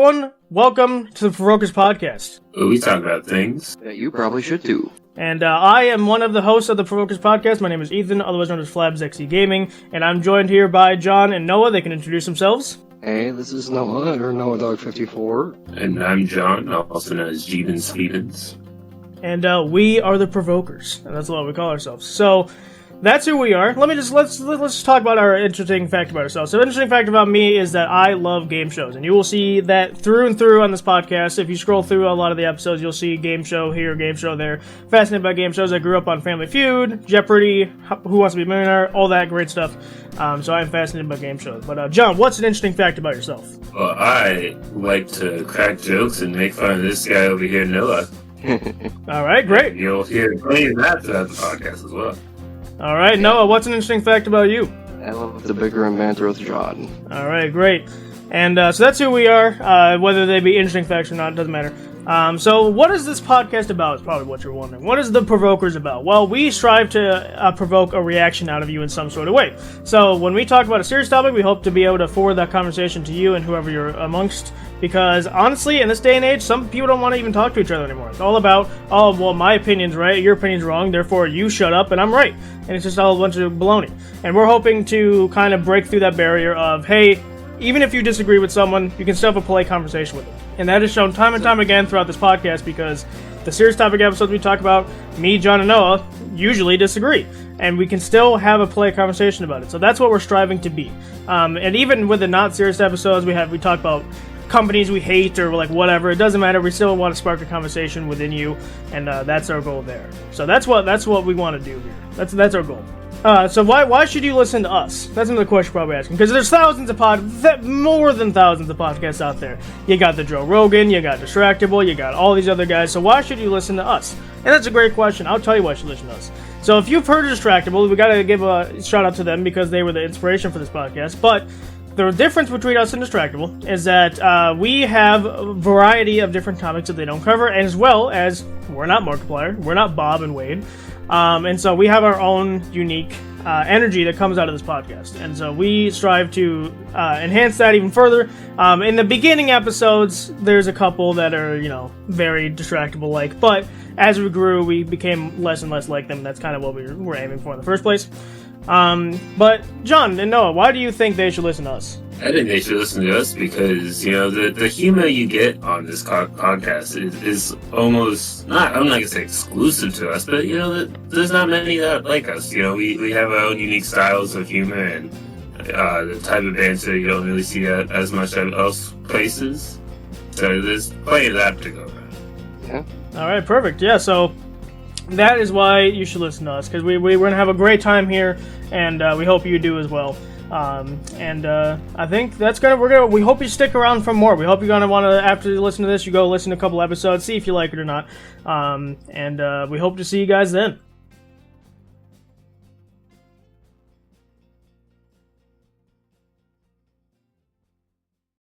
everyone. Welcome to the Provokers podcast. We talk about things that you probably should too. And I am one of the hosts of the Provokers podcast. My name is Ethan, otherwise known as FlabsXE Gaming, and I'm joined here by John and Noah. They can introduce themselves. Hey, this is Noah, or Noah Dog 54. And I'm John, also known as Jeebin Stevens. And we are the Provokers, and that's what we call ourselves. So that's who we are. Let's talk about our interesting fact about ourselves. So, an interesting fact about me is that I love game shows, and you will see that through and through on this podcast. If you scroll through a lot of the episodes, you'll see game show here, game show there. Fascinated by game shows. I grew up on Family Feud, Jeopardy, Who Wants to Be a Millionaire, all that great stuff. So I'm fascinated by game shows. But John, what's an interesting fact about yourself? Well, I like to crack jokes and make fun of this guy over here, Noah. All right, great. And you'll hear plenty of that throughout the podcast as well. All right, Noah, what's an interesting fact about you? I love the bigger and banter with John. All right, great. And so that's who we are. Whether they be interesting facts or not, doesn't matter. So what is this podcast about is probably what you're wondering. What is the Provokers about? Well, we strive to provoke a reaction out of you in some sort of way. So when we talk about a serious topic, we hope to be able to forward that conversation to you and whoever you're amongst. Because honestly, in this day and age, some people don't want to even talk to each other anymore. It's all about, oh, well, my opinion's right, your opinion's wrong, therefore you shut up and I'm right. And it's just all a bunch of baloney. And we're hoping to kind of break through that barrier of, hey, even if you disagree with someone, you can still have a polite conversation with them. And that is shown time and time again throughout this podcast because the serious topic episodes we talk about, me, John, and Noah usually disagree. And we can still have a polite conversation about it. So that's what we're striving to be. And even with the not serious episodes, we talk about companies we hate or like whatever. It doesn't matter. We still want to spark a conversation within you. And that's our goal there. So that's what we want to do here. That's our goal. So why should you listen to us? That's another question you're probably asking. Because there's more than thousands of podcasts out there. You got the Joe Rogan, you got Distractable, you got all these other guys. So why should you listen to us? And that's a great question. I'll tell you why you should listen to us. So if you've heard of Distractable, we got to give a shout out to them because they were the inspiration for this podcast. But the difference between us and Distractable is that we have a variety of different topics that they don't cover, as well as we're not Markiplier, we're not Bob and Wade. And so we have our own unique energy that comes out of this podcast. And so we strive to enhance that even further. In the beginning episodes, there's a couple that are, very Distractable-like. But as we grew, we became less and less like them. That's kind of what we were aiming for in the first place. But John and Noah, why do you think they should listen to us? I think they should listen to us because, the humor you get on this podcast is almost, I'm not going to say exclusive to us, but, there's not many that like us. We have our own unique styles of humor and the type of banter you don't really see as much at else places. So there's plenty of that to go around. Yeah. All right, perfect. Yeah, so that is why you should listen to us, because we're going to have a great time here, and we hope you do as well. I think we hope you stick around for more. We hope you're going to want to, after you listen to this, you go listen to a couple episodes, see if you like it or not. We hope to see you guys then.